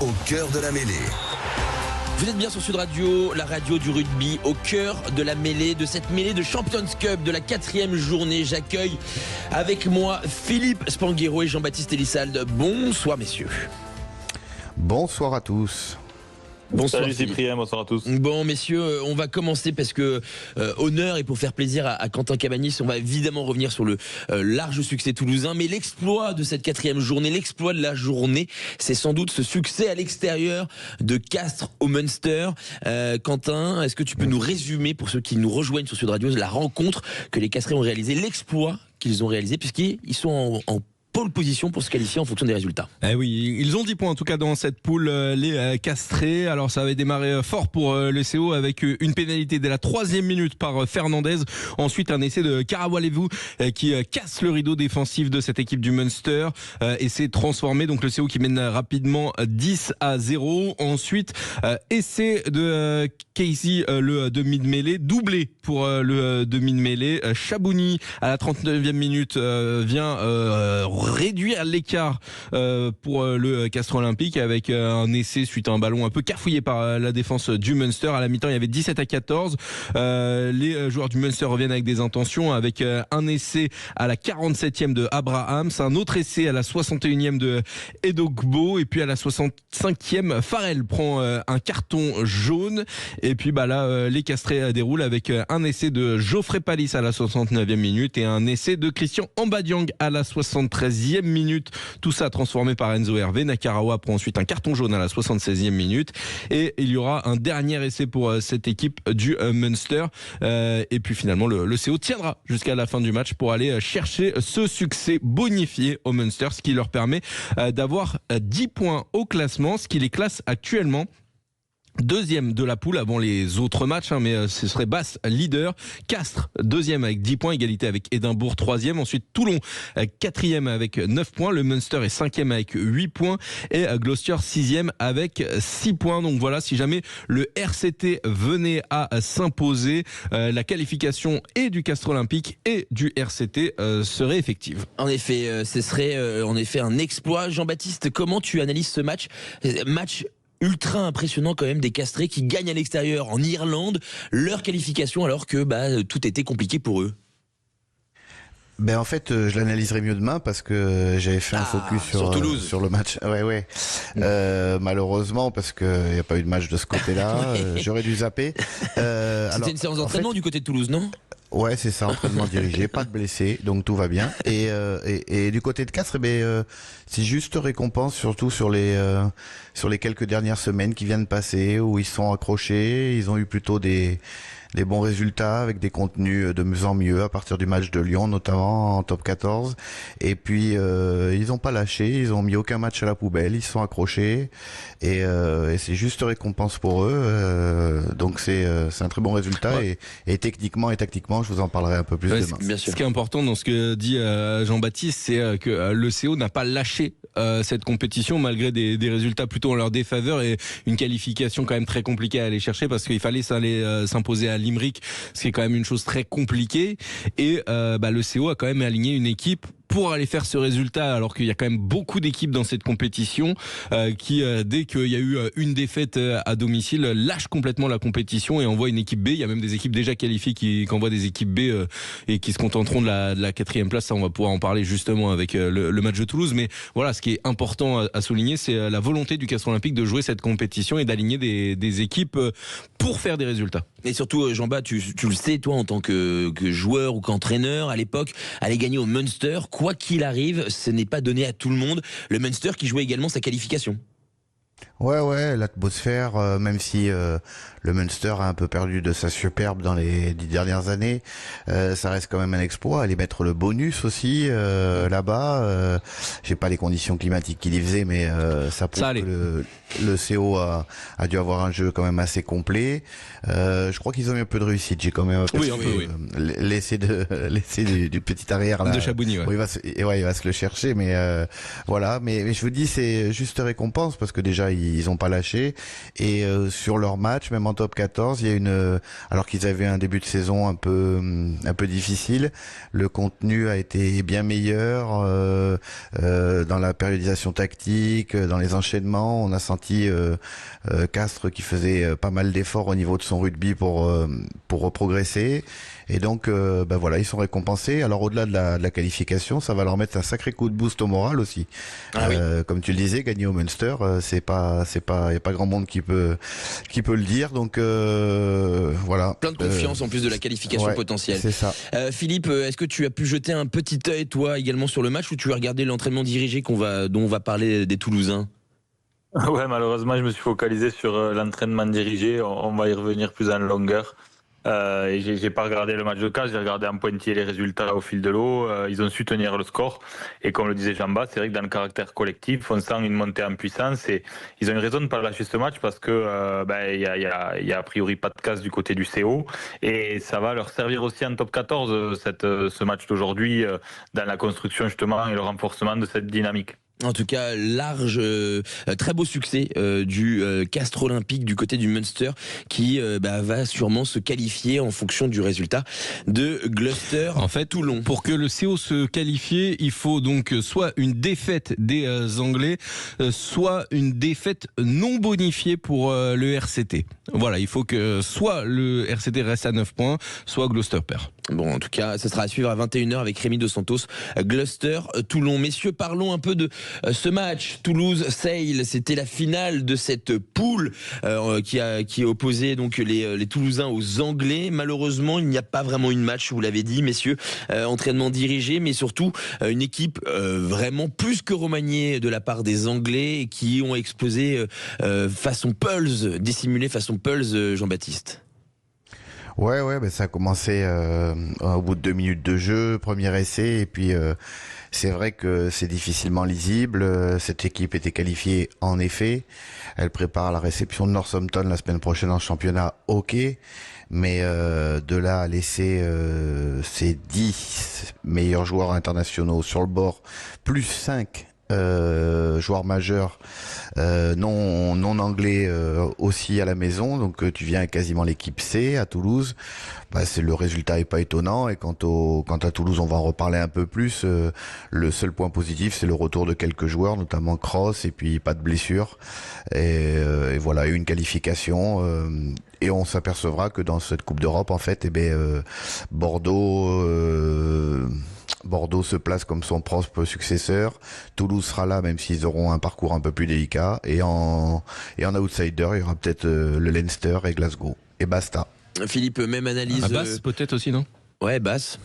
au cœur de la mêlée. Vous êtes bien sur Sud Radio, la radio du rugby, au cœur de la mêlée, de cette mêlée de Champions Cup de la 4e journée. J'accueille avec moi Philippe Spanghero et Jean-Baptiste Elissalde. Bonsoir messieurs. Bonsoir à tous. Bonsoir. Salut Cyprien, bonsoir à tous. Bon messieurs, on va commencer parce que honneur et pour faire plaisir à Quentin Cabanis, on va évidemment revenir sur le large succès toulousain, mais l'exploit de cette 4e journée, l'exploit de la journée, c'est sans doute ce succès à l'extérieur de Castres au Munster. Quentin, est-ce que tu peux nous résumer pour ceux qui nous rejoignent sur Sud Radio la rencontre que les Castrais ont réalisée, l'exploit qu'ils ont réalisé puisqu'ils sont en pole position pour se qualifier en fonction des résultats. Eh oui, ils ont 10 points en tout cas dans cette poule, les Castrés. Alors ça avait démarré fort pour le CO avec une pénalité dès la 3e minute par Fernandez. Ensuite un essai de Karawalevu qui casse le rideau défensif de cette équipe du Munster et s'est transformé. Donc le CO qui mène rapidement 10-0. Ensuite essai de Casey, le demi de mêlée, doublé pour le demi de mêlée. Chabouni à la 39e minute vient réduire l'écart pour le Castres Olympique avec un essai suite à un ballon un peu cafouillé par la défense du Munster. À la mi-temps, il y avait 17-14. Les joueurs du Munster reviennent avec des intentions, avec un essai à la 47e de Abrahams, un autre essai à la 61e de Edogbo, et puis à la 65e, Farrell prend un carton jaune. Et puis là, les Castrés déroulent avec un essai de Geoffrey Palis à la 69e minute et un essai de Christian Ambadiang à la 73e minute. Tout ça transformé par Enzo Hervé. Nakarawa prend ensuite un carton jaune à la 76e minute. Et il y aura un dernier essai pour cette équipe du Munster. Et puis finalement, le CO tiendra jusqu'à la fin du match pour aller chercher ce succès bonifié au Munster, ce qui leur permet d'avoir 10 points au classement, ce qui les classe actuellement deuxième de la poule avant les autres matchs, mais ce serait Basse leader, Castres deuxième avec 10 points, égalité avec Édimbourg troisième, ensuite Toulon quatrième avec 9 points, le Munster est cinquième avec 8 points et Gloucester sixième avec 6 points. Donc voilà, si jamais le RCT venait à s'imposer, la qualification et du Castres Olympique et du RCT serait effective. En effet, ce serait en effet un exploit. Jean-Baptiste, comment tu analyses ce match ultra impressionnant quand même des Castrés qui gagnent à l'extérieur en Irlande leur qualification alors que tout était compliqué pour eux? En fait, je l'analyserai mieux demain parce que j'avais fait un focus sur Toulouse, sur le match. Ouais. Malheureusement, parce que y a pas eu de match de ce côté-là, j'aurais dû zapper. C'était une séance d'entraînement du côté de Toulouse, non? Ouais, c'est ça, entraînement dirigé, pas de blessés, donc tout va bien. Et du côté de Castres, c'est juste récompense, surtout sur les quelques dernières semaines qui viennent de passer, où ils sont accrochés, ils ont eu plutôt des bons résultats avec des contenus de mieux en mieux à partir du match de Lyon, notamment en top 14. Et puis ils ont pas lâché, ils ont mis aucun match à la poubelle, ils sont accrochés et c'est juste récompense pour eux. Donc c'est un très bon résultat, ouais. et techniquement et tactiquement, je vous en parlerai un peu plus demain. Bien sûr. Ce qui est important dans ce que dit Jean-Baptiste, c'est que le CO n'a pas lâché cette compétition malgré des résultats plutôt en leur défaveur et une qualification quand même très compliquée à aller chercher parce qu'il fallait s'imposer à Limerick, ce qui est quand même une chose très compliquée. Et le CO a quand même aligné une équipe pour aller faire ce résultat, alors qu'il y a quand même beaucoup d'équipes dans cette compétition qui, dès qu'il y a eu une défaite à domicile, lâchent complètement la compétition et envoient une équipe B. Il y a même des équipes déjà qualifiées qui envoient des équipes B et qui se contenteront de la 4e place. Ça, on va pouvoir en parler justement avec le match de Toulouse. Mais voilà, ce qui est important à souligner, c'est la volonté du Castres Olympique de jouer cette compétition et d'aligner des équipes pour faire des résultats. Et surtout, Jean-Baptiste, tu le sais, toi, en tant que joueur ou qu'entraîneur, à l'époque, aller gagner au Munster, quoi qu'il arrive, ce n'est pas donné à tout le monde. Le Munster qui jouait également sa qualification. Ouais, l'atmosphère, même si le Munster a un peu perdu de sa superbe dans les 10 dernières années, ça reste quand même un exploit. Aller mettre le bonus aussi là-bas. J'ai pas les conditions climatiques qu'il y faisait, mais ça prouve que le CO a dû avoir un jeu quand même assez complet. Je crois qu'ils ont eu un peu de réussite. J'ai quand même l'essai du petit arrière là, de Chabouni. Ouais. Il va se le chercher, mais voilà. Mais je vous dis, c'est juste récompense parce que déjà ils ils ont pas lâché. Et sur leur match, même en top 14, il y a alors qu'ils avaient un début de saison un peu difficile, le contenu a été bien meilleur dans la périodisation tactique, dans les enchaînements. On a senti Castres qui faisait pas mal d'efforts au niveau de son rugby pour progresser. Et donc, voilà, ils sont récompensés. Alors, au-delà de la qualification, ça va leur mettre un sacré coup de boost au moral aussi. Ah oui. Comme tu le disais, gagner au Munster, y a pas grand monde qui peut le dire. Donc, voilà. Plein de confiance en plus de la qualification potentielle. C'est ça. Philippe, est-ce que tu as pu jeter un petit œil, toi, également sur le match, ou tu as regardé l'entraînement dirigé dont on va parler des Toulousains? Ouais, malheureusement, je me suis focalisé sur l'entraînement dirigé. On va y revenir plus en longueur. Et j'ai pas regardé le match de Castres, j'ai regardé en pointillé les résultats au fil de l'eau. Ils ont su tenir le score. Et comme le disait Jean-Bas, c'est vrai que dans le caractère collectif, on sent une montée en puissance. Et ils ont une raison de pas lâcher ce match parce que y a a priori pas de casse du côté du CO. Et ça va leur servir aussi en top 14 ce match d'aujourd'hui dans la construction justement et le renforcement de cette dynamique. En tout cas, très beau succès du Castres Olympique du côté du Munster qui va sûrement se qualifier en fonction du résultat de Gloucester. En fait, Toulon. Pour que le CO se qualifie, il faut donc soit une défaite des Anglais, soit une défaite non bonifiée pour le RCT. Voilà, il faut que soit le RCT reste à 9 points, soit Gloucester perd. Bon, en tout cas, ça sera à suivre à 21h avec Rémi Dos Santos, Gloucester, Toulon. Messieurs, parlons un peu de ce match. Toulouse-Sale, c'était la finale de cette poule qui opposait donc les Toulousains aux Anglais. Malheureusement, il n'y a pas vraiment une match, vous l'avez dit, messieurs. Entraînement dirigé, mais surtout une équipe vraiment plus que remaniée de la part des Anglais qui ont exposé façon Pulse, dissimulé façon Pulse, Jean-Baptiste. Ouais, ça a commencé au bout de 2 minutes de jeu, premier essai, et puis c'est vrai que c'est difficilement lisible. Cette équipe était qualifiée en effet. Elle prépare la réception de Northampton la semaine prochaine en championnat, ok. Mais de là à laisser ses 10 meilleurs joueurs internationaux sur le bord, plus 5 joueurs majeurs non anglais aussi à la maison, donc tu viens quasiment l'équipe C à Toulouse. Le résultat est pas étonnant, et quant à Toulouse, on va en reparler un peu plus. Le seul point positif, c'est le retour de quelques joueurs, notamment Cross, et puis pas de blessure, et voilà, une qualification. Et on s'apercevra que dans cette Coupe d'Europe, en fait, Bordeaux se place comme son propre successeur. Toulouse sera là, même s'ils auront un parcours un peu plus délicat. Et en outsider, il y aura peut-être le Leinster et Glasgow. Et basta. Philippe, même analyse. Basse peut-être aussi, non? Ouais, Basse.